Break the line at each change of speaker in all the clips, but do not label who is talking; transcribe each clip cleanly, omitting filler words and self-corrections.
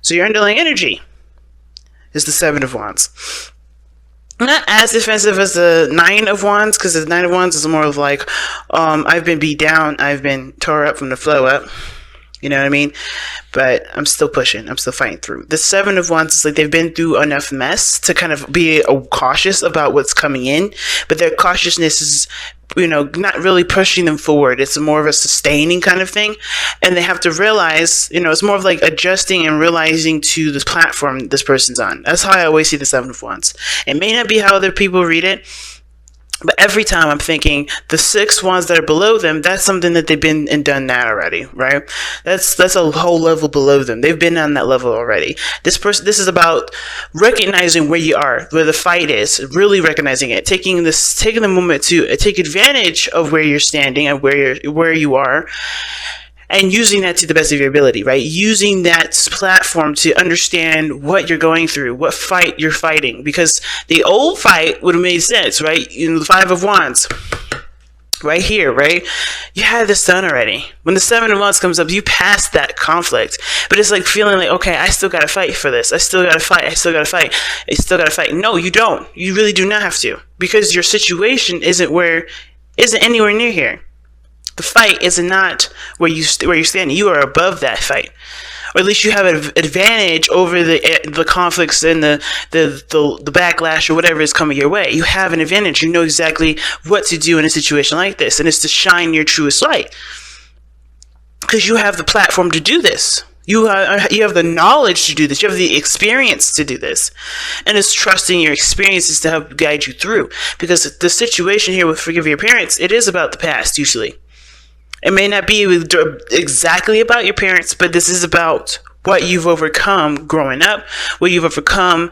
So your underlying energy is the Seven of Wands. Not as defensive as the Nine of Wands, because the Nine of Wands is more of like, I've been beat down, I've been tore up from the flow up. You know what I mean? But I'm still pushing. I'm still fighting through. The Seven of Wands is like they've been through enough mess to kind of be cautious about what's coming in. But their cautiousness is, not really pushing them forward. It's more of a sustaining kind of thing. And they have to realize, it's more of like adjusting and realizing to the platform this person's on. That's how I always see the Seven of Wands. It may not be how other people read it. But every time I'm thinking the 6 wands that are below them, that's something that they've been and done that already, right? That's a whole level below them. They've been on that level already. This is about recognizing where you are, where the fight is, really recognizing it, taking the moment to take advantage of where you're standing and where you are. And using that to the best of your ability, right? Using that platform to understand what you're going through, what fight you're fighting. Because the old fight would have made sense, right? The Five of Wands, right here, right? You had this done already. When the Seven of Wands comes up, you passed that conflict. But it's like feeling like, okay, I still got to fight for this. I still got to fight. I still got to fight. No, you don't. You really do not have to. Because your situation isn't anywhere near here. The fight is not where you're standing. You are above that fight, or at least you have an advantage over the conflicts and the backlash or whatever is coming your way. You have an advantage. You know exactly what to do in a situation like this, and it's to shine your truest light because you have the platform to do this. You have the knowledge to do this. You have the experience to do this. And it's trusting your experiences to help guide you through. Because the situation here with Forgive Your Parents, it is about the past usually. It may not be exactly about your parents, but this is about what you've overcome growing up, what you've overcome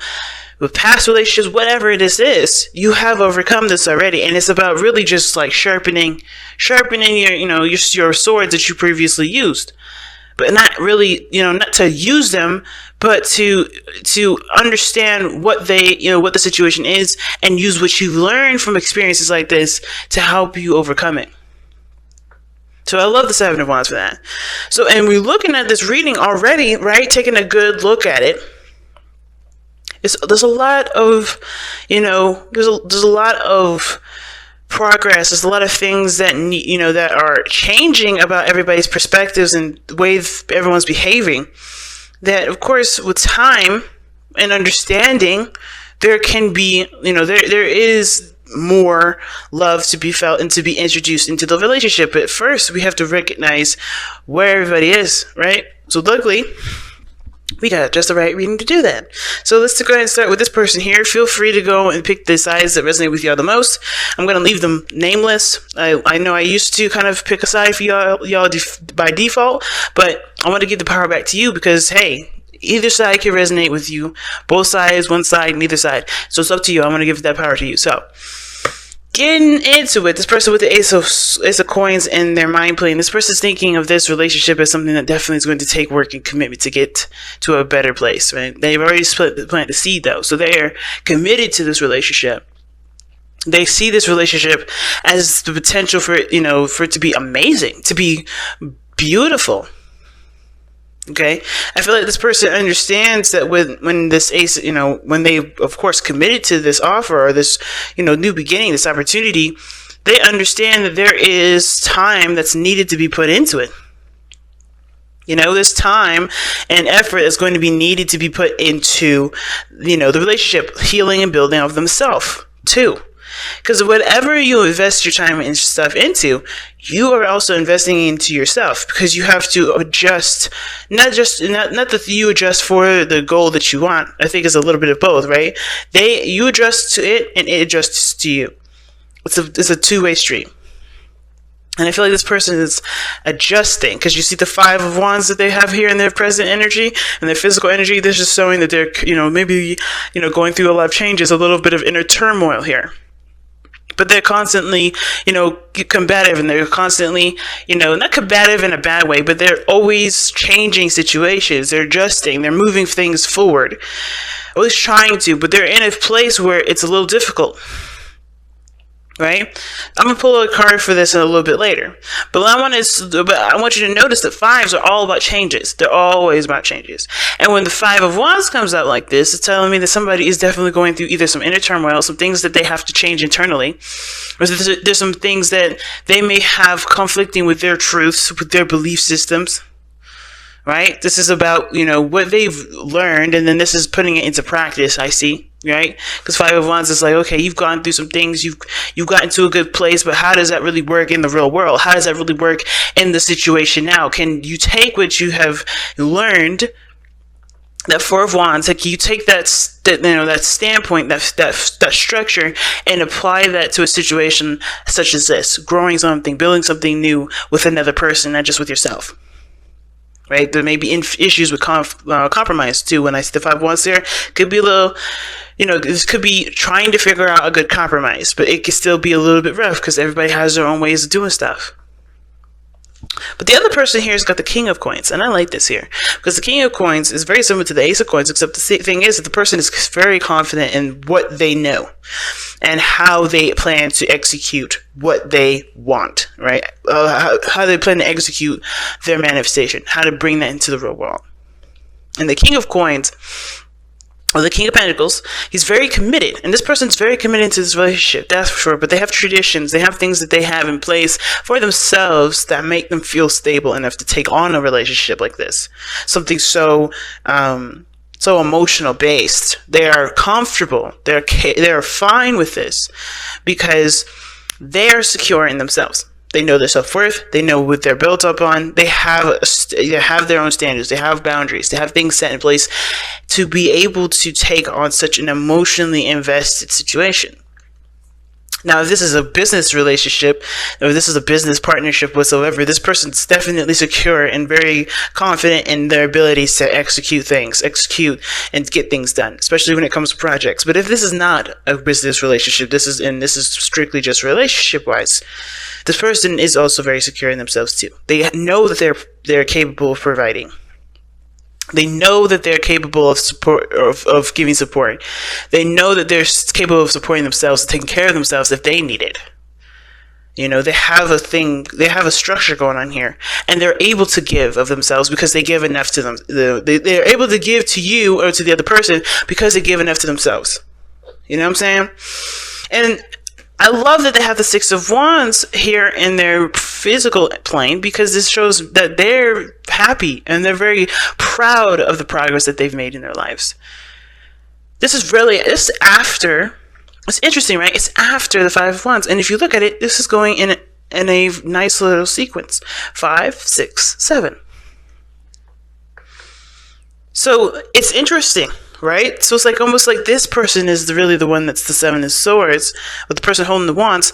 with past relationships, whatever it is, you have overcome this already. And it's about really just like sharpening your swords that you previously used. But not really, not to use them, but to understand what the situation is and use what you've learned from experiences like this to help you overcome it. So I love the Seven of Wands for that. So, and we're looking at this reading already, right? Taking a good look at it. There's a lot of, there's a lot of progress. There's a lot of things that that are changing about everybody's perspectives and the way everyone's behaving. That, of course, with time and understanding, there can be, there is more love to be felt and to be introduced into the relationship. But first, we have to recognize where everybody is, right? So luckily, we got just the right reading to do that. So let's go ahead and start with this person here. Feel free to go and pick the sides that resonate with y'all the most. I'm going to leave them nameless. I know I used to kind of pick a side for y'all by default, but I want to give the power back to you because, hey, either side can resonate with you. Both sides, one side, neither side. So it's up to you. I'm going to give that power to you. So, getting into it, this person with the Ace of Coins in their mind plane, this person's thinking of this relationship as something that definitely is going to take work and commitment to get to a better place, right? They've already planted the seed, though. So they're committed to this relationship. They see this relationship as the potential for it to be amazing, to be beautiful. Okay, I feel like this person understands that when this ace, when they, of course, committed to this offer or this, new beginning, this opportunity, they understand that there is time that's needed to be put into it. There's time and effort that's going to be needed to be put into, the relationship, healing and building of themselves too. Because whatever you invest your time and stuff into, you are also investing into yourself because you have to adjust, not that you adjust for the goal that you want. I think it's a little bit of both, right? You adjust to it and it adjusts to you. It's a two-way street. And I feel like this person is adjusting because you see the Five of Wands that they have here in their present energy and their physical energy. This is showing that they're, maybe, going through a lot of changes, a little bit of inner turmoil here. But they're constantly, combative, and they're constantly, not combative in a bad way, but they're always changing situations. They're adjusting. They're moving things forward. Always trying to, but they're in a place where it's a little difficult. right? I'm gonna pull a card for this a little bit later, but I want you to notice that fives are all about changes. They're always about changes. And when the Five of Wands comes out like this, it's telling me that somebody is definitely going through either some inner turmoil, some things that they have to change internally, or there's some things that they may have conflicting with their truths, with their belief systems. Right? This is about, what they've learned, and then this is putting it into practice, I see, right? Because Five of Wands is like, okay, you've gone through some things, you've gotten to a good place, but how does that really work in the real world? How does that really work in the situation now? Can you take what you have learned, that Four of Wands, like you take that standpoint, that structure, and apply that to a situation such as this, growing something, building something new with another person, not just with yourself? Right, there may be issues with compromise too. When I see the Five of Wands there, could be a little, this could be trying to figure out a good compromise, but it could still be a little bit rough because everybody has their own ways of doing stuff. But the other person here has got the King of Coins, and I like this here because the King of Coins is very similar to the Ace of Coins, except the thing is that the person is very confident in what they know and how they plan to execute what they want, right? How they plan to execute their manifestation, how to bring that into the real world. And the King of Coins, or the King of Pentacles, he's very committed, and this person's very committed to this relationship, that's for sure, but they have traditions, they have things that they have in place for themselves that make them feel stable enough to take on a relationship like this. Something so emotional based. They are comfortable, they're fine with this because they are secure in themselves. They know their self-worth. They know what they're built up on. They have their own standards. They have boundaries. They have things set in place to be able to take on such an emotionally invested situation. Now, if this is a business relationship, or this is a business partnership whatsoever, this person's definitely secure and very confident in their abilities to execute and get things done, especially when it comes to projects. But if this is not a business relationship, this is strictly just relationship-wise, this person is also very secure in themselves too. They know that they're capable of providing. They know that they're capable of support, of giving support. They know that they're capable of supporting themselves and taking care of themselves if they need it. They have a structure going on here, and they're able to give of themselves because they give enough to them. They're able to give to you or to the other person because they give enough to themselves. You know what I'm saying? And I love that they have the Six of Wands here in their physical plane because this shows that they're happy and they're very proud of the progress that they've made in their lives. It's after, it's interesting, right? It's after the Five of Wands. And if you look at it, this is going in a nice little sequence. 5, 6, 7. So it's interesting. Right? So it's like almost like this person is really the one that's the Seven of Swords, with the person holding the wands,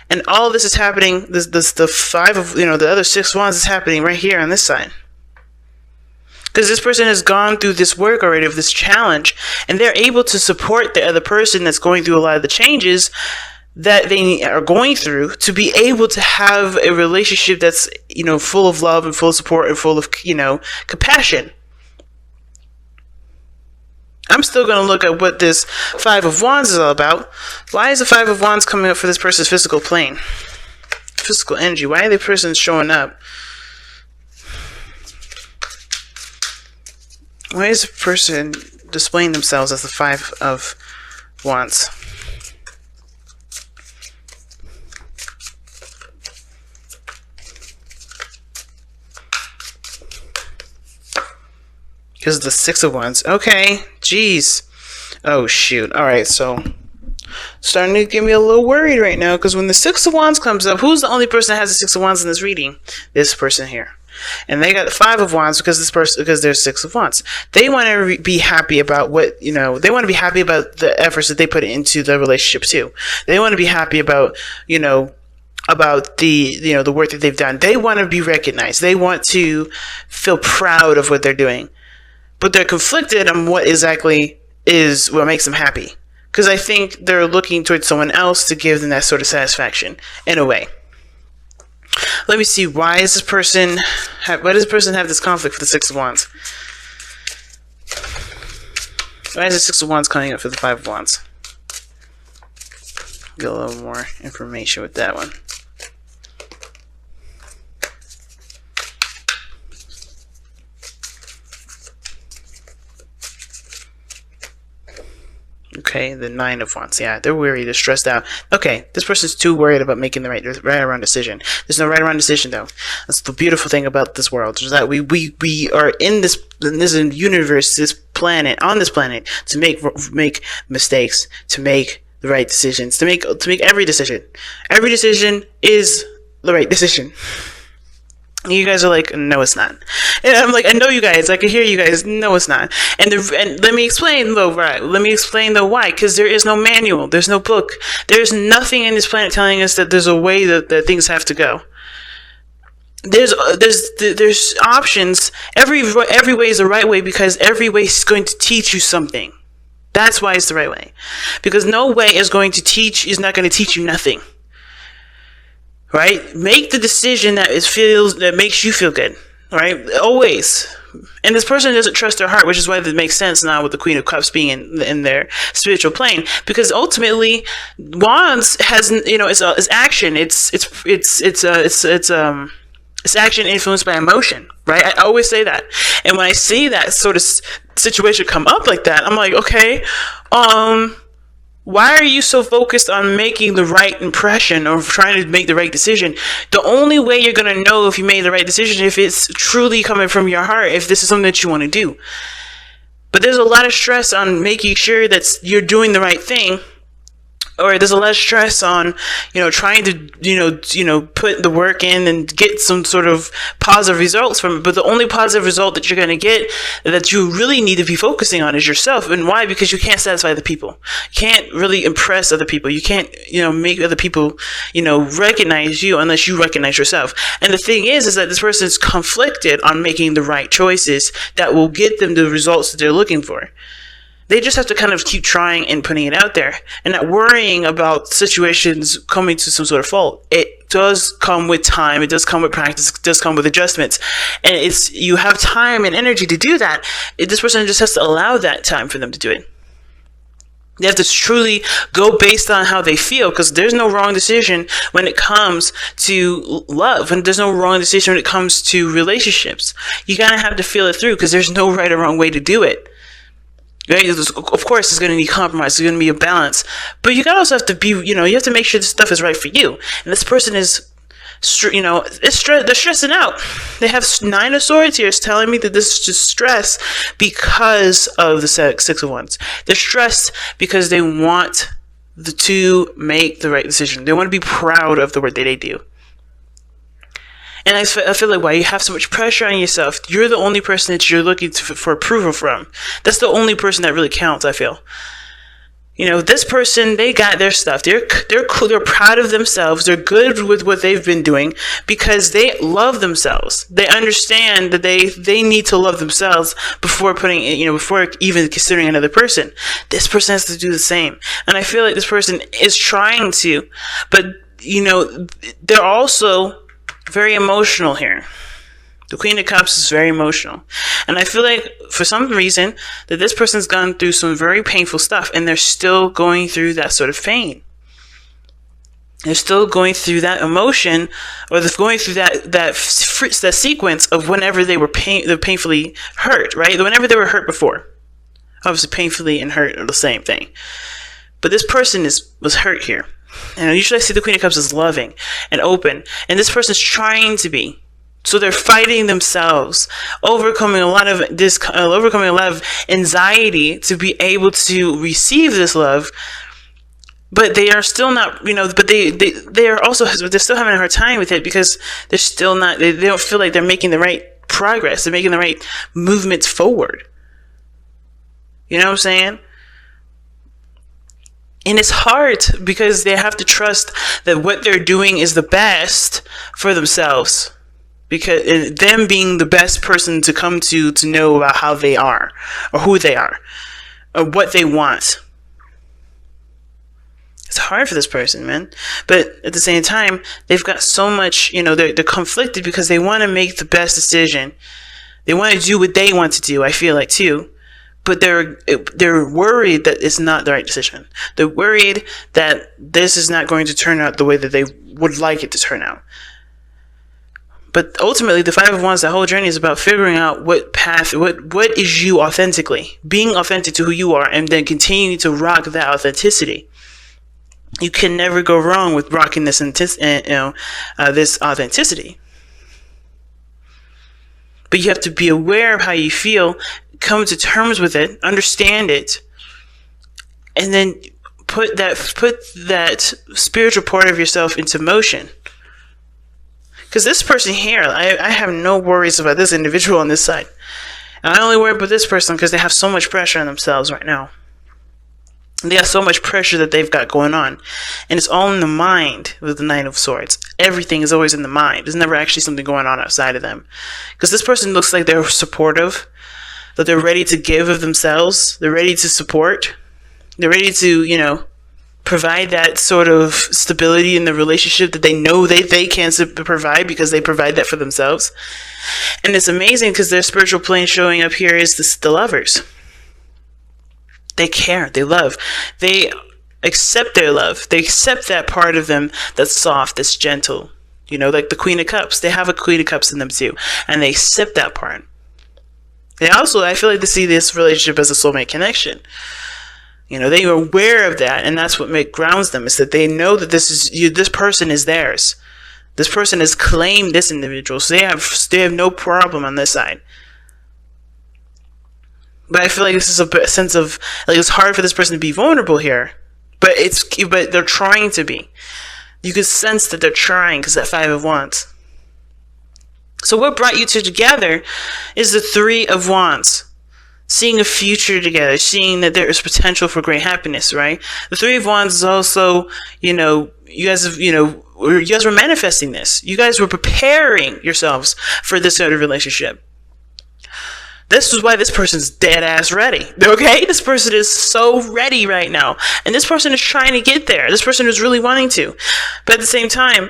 and all of this is happening. The Five of the other Six Wands is happening right here on this side, because this person has gone through this work already of this challenge, and they're able to support the other person that's going through a lot of the changes that they are going through to be able to have a relationship that's full of love and full of support and full of compassion. I'm still going to look at what this Five of Wands is all about. Why is the Five of Wands coming up for this person's physical plane? Physical energy. Why are the person showing up? Why is the person displaying themselves as the Five of Wands? Because of the Six of Wands. Okay. Jeez. Oh, shoot. Alright, so starting to get me a little worried right now, because when the Six of Wands comes up, who's the only person that has the Six of Wands in this reading? This person here. And they got the Five of Wands because there's Six of Wands. They want to be happy about they want to be happy about the efforts that they put into the relationship too. They want to be happy about, about the work that they've done. They want to be recognized. They want to feel proud of what they're doing. But they're conflicted on what exactly is what makes them happy. Because I think they're looking towards someone else to give them that sort of satisfaction, in a way. Let me see, why does this person have this conflict with the Six of Wands? Why is the Six of Wands coming up for the Five of Wands? get a little more information with that one. Okay, the Nine of Wands. Yeah, they're worried, they're stressed out. Okay, this person's too worried about making the right or wrong decision. There's no right or wrong decision, though. That's the beautiful thing about this world, is that we are in this universe, this planet, on this planet, to make mistakes, to make the right decisions, to make every decision. Every decision is the right decision. You guys are like, no, it's not. And I'm like, I know you guys. I can hear you guys. No, it's not. And let me explain though, right? Let me explain though why. Because there is no manual. There's no book. There's nothing in this planet telling us that there's a way that things have to go. There's options. Every way is the right way, because every way is going to teach you something. That's why it's the right way. Because no way is not going to teach you nothing. Right? Make the decision that makes you feel good. Right? Always. And this person doesn't trust their heart, which is why it makes sense now with the Queen of Cups being in their spiritual plane. Because ultimately, Wands has, it's action. It's action influenced by emotion. Right? I always say that. And when I see that sort of situation come up like that, I'm like, okay, why are you so focused on making the right impression or trying to make the right decision? The only way you're going to know if you made the right decision if it's truly coming from your heart, if this is something that you want to do. But there's a lot of stress on making sure that you're doing the right thing. Or there's a lot of stress on, trying to, put the work in and get some sort of positive results from it. But the only positive result that you're going to get that you really need to be focusing on is yourself. And why? Because you can't satisfy the people. You can't really impress other people. You can't, make other people, recognize you unless you recognize yourself. And the thing is that this person is conflicted on making the right choices that will get them the results that they're looking for. They just have to kind of keep trying and putting it out there and not worrying about situations coming to some sort of fault. It does come with time. It does come with practice. It does come with adjustments. And you have time and energy to do that. This person just has to allow that time for them to do it. They have to truly go based on how they feel, because there's no wrong decision when it comes to love, and there's no wrong decision when it comes to relationships. You gotta have to feel it through, because there's no right or wrong way to do it. Right? Of course, there's going to be compromise. There's going to be a balance. But you also have to be, you have to make sure this stuff is right for you. And this person is, they're stressing out. They have Nine of Swords here. It's telling me that this is just stress because of the Six of Wands. They're stressed because they want to make the right decision. They want to be proud of the work that they do. And I feel like, why you have so much pressure on yourself? You're the only person that you're looking for approval from. That's the only person that really counts, I feel. This person, they got their stuff. They're cool. They're proud of themselves. They're good with what they've been doing because they love themselves. They understand that they need to love themselves before before even considering another person. This person has to do the same. And I feel like this person is trying to, but they're also very emotional here. The Queen of Cups is very emotional. And I feel like for some reason that this person's gone through some very painful stuff, and they're still going through that sort of pain. They're still going through that emotion, or they're going through that sequence of whenever they were painfully hurt, right? Whenever they were hurt before. Obviously, painfully and hurt are the same thing. But this person was hurt here. And usually I see the Queen of Cups as loving and open. And this person's trying to be. So they're fighting themselves, overcoming a lot of anxiety to be able to receive this love. But they are still not, but they're still having a hard time with it, because they're still not, they don't feel like they're making the right progress. They're making the right movements forward. You know what I'm saying? And it's hard because they have to trust that what they're doing is the best for themselves. Because them being the best person to come to know about how they are, or who they are, or what they want. It's hard for this person, man. But at the same time, they've got so much, they're conflicted because they want to make the best decision. They want to do what they want to do, I feel like, too. but they're worried that it's not the right decision. They're worried that this is not going to turn out the way that they would like it to turn out. But ultimately, the Five of Wands, the whole journey is about figuring out what path, what is you authentically, being authentic to who you are, and then continuing to rock that authenticity. You can never go wrong with rocking this authenticity. But you have to be aware of how you feel, come to terms with it, understand it, and then put that spiritual part of yourself into motion. Because this person here, I have no worries about this individual on this side. And I only worry about this person because they have so much pressure on themselves right now. They have so much pressure that they've got going on. And it's all in the mind with the Nine of Swords. Everything is always in the mind. There's never actually something going on outside of them. Because this person looks like they're supportive, that they're ready to give of themselves. They're ready to support. They're ready to, provide that sort of stability in the relationship that they know they can provide because they provide that for themselves. And it's amazing because their spiritual plane showing up here is the Lovers. They care, they love, they accept their love, they accept that part of them that's soft, that's gentle, like the Queen of Cups. They have a Queen of Cups in them too, and they accept that part. They also, I feel like they see this relationship as a soulmate connection. They are aware of that, and that's what grounds them, is that they know that this person is theirs. This person has claimed this individual, so they have no problem on this side. But I feel like this is a sense of, it's hard for this person to be vulnerable here, but they're trying to be. You can sense that they're trying because that Five of Wands. So what brought you two together is the Three of Wands. Seeing a future together, seeing that there is potential for great happiness, right? The Three of Wands is also, you guys were manifesting this. You guys were preparing yourselves for this sort of relationship. This is why this person's dead ass ready. Okay? This person is so ready right now. And this person is trying to get there. This person is really wanting to. But at the same time,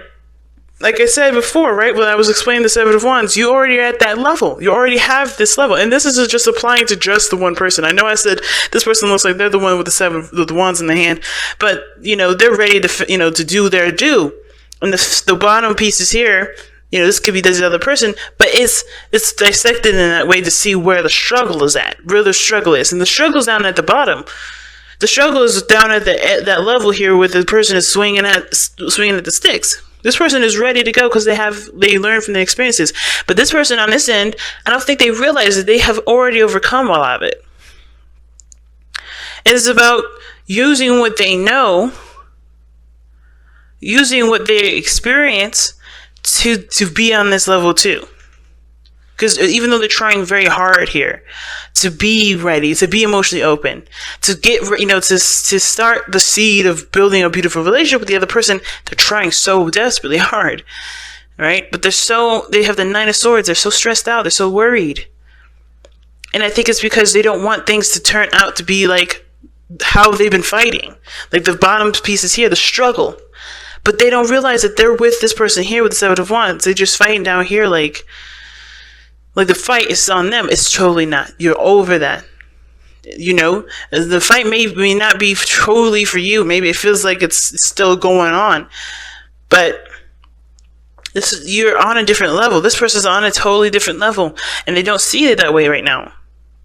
like I said before, right, when I was explaining the Seven of Wands, you already are at that level. You already have this level. And this is just applying to just the one person. I know I said this person looks like they're the one with the Wands in the hand, but, they're ready to, to do their due. And the bottom pieces here, this could be this other person, but it's dissected in that way to see where the struggle is at, where the struggle is. And the struggle's down at the bottom. The struggle is down at that level here where the person is swinging at the sticks. This person is ready to go because they learned from the experiences. But this person on this end, I don't think they realize that they have already overcome a lot of it. It is about using what they know, using what they experience to be on this level too. Because even though they're trying very hard here to be ready, to be emotionally open, to get, to start the seed of building a beautiful relationship with the other person, they're trying so desperately hard, right? But they have the Nine of Swords. They're so stressed out. They're so worried. And I think it's because they don't want things to turn out to be like how they've been fighting. Like the bottom pieces here, the struggle. But they don't realize that they're with this person here with the Seven of Wands. They're just fighting down here like the fight is on them. It's totally not. You're over that. The fight may not be totally for you. Maybe it feels like it's still going on. But you're on a different level. This person's on a totally different level. And they don't see it that way right now.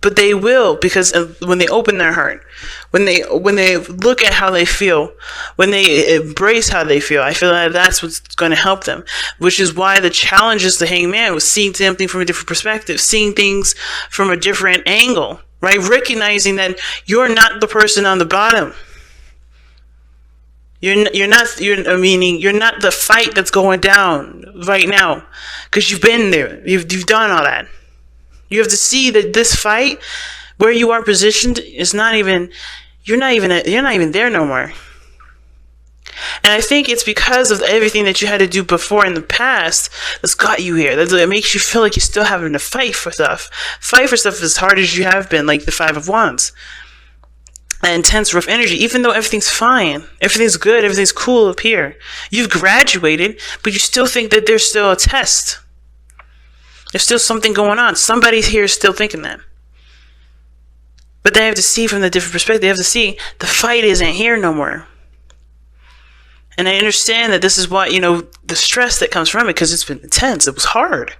But they will, because when they open their heart, when they look at how they feel, when they embrace how they feel, I feel like that's what's going to help them. Which is why the challenge is the Hangman, was seeing something from a different perspective, seeing things from a different angle, right? Recognizing that you're not the person on the bottom. You're not the fight that's going down right now, because you've been there. You've done all that. You have to see that this fight, where you are positioned, is you're not even there no more. And I think it's because of everything that you had to do before in the past that's got you here. That makes you feel like you're still having to fight for stuff. Fight for stuff as hard as you have been, like the Five of Wands. That intense, rough energy, even though everything's fine. Everything's good. Everything's cool up here. You've graduated, but you still think that there's still a test. There's still something going on. Somebody here is still thinking that. they have to see from the different perspective. They have to see the fight isn't here no more. And I understand that this is why, the stress that comes from it, because it's been intense. It was hard.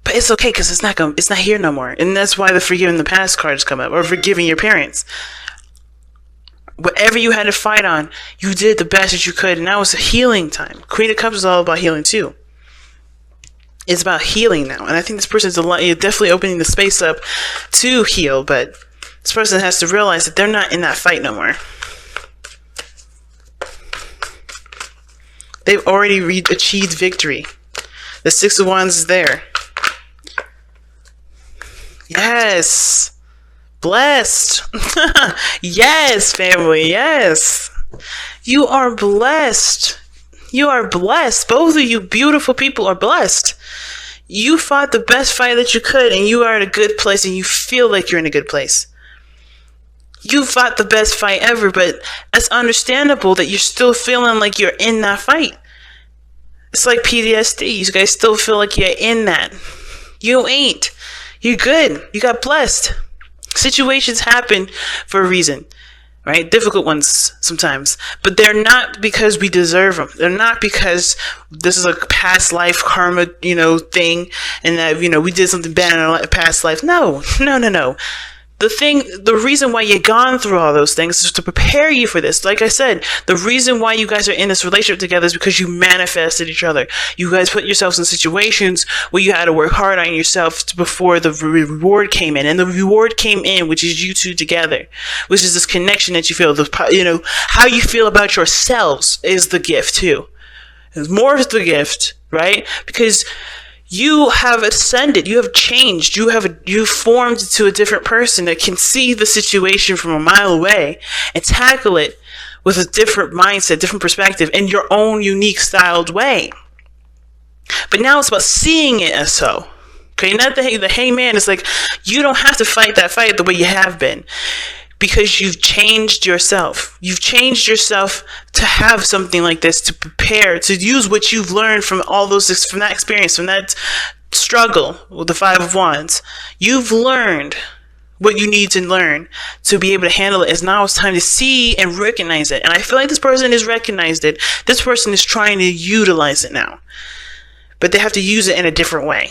But it's okay, because it's not here no more. And that's why the forgiving the past cards come up, or forgiving your parents. Whatever you had to fight on, you did the best that you could, and now it's a healing time. Queen of Cups is all about healing too. It's about healing now, and I think this person is definitely opening the space up to heal, but this person has to realize that they're not in that fight no more. They've already achieved victory. The Six of Wands is there. Yes. Blessed. Yes, family. Yes. You are blessed. You are blessed. Both of you beautiful people are blessed. You fought the best fight that you could, and you are in a good place, and you feel like you're in a good place. You fought the best fight ever, but it's understandable that you're still feeling like you're in that fight. It's like PTSD. You guys still feel like you're in that. You ain't. You're good. You got blessed. Situations happen for a reason, right? Difficult ones sometimes, but they're not because we deserve them. They're not because this is a past life karma, thing, and that, we did something bad in our past life. No. The reason why you've gone through all those things is to prepare you for this. Like I said, the reason why you guys are in this relationship together is because you manifested each other. You guys put yourselves in situations where you had to work hard on yourself before the reward came in. And the reward came in, which is you two together, which is this connection that you feel. How you feel about yourselves is the gift too. More is the gift, right? Because you have ascended, you have changed, you've formed into a different person that can see the situation from a mile away and tackle it with a different mindset, different perspective, in your own unique styled way. But now it's about seeing it as so. Okay, not the hangman. It's like, you don't have to fight that fight the way you have been, because you've changed yourself. You've changed yourself to have something like this, to prepare, to use what you've learned from from that experience, from that struggle with the Five of Wands. You've learned what you need to learn to be able to handle it. Now it's time to see and recognize it. And I feel like this person has recognized it. This person is trying to utilize it now. But they have to use it in a different way.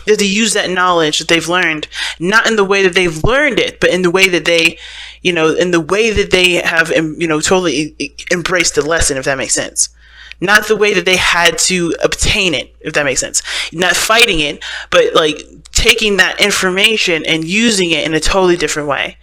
They have to use that knowledge that they've learned, not in the way that they've learned it, but in the way that they, in the way that they have, totally embraced the lesson, if that makes sense. Not the way that they had to obtain it, if that makes sense. Not fighting it, but like taking that information and using it in a totally different way.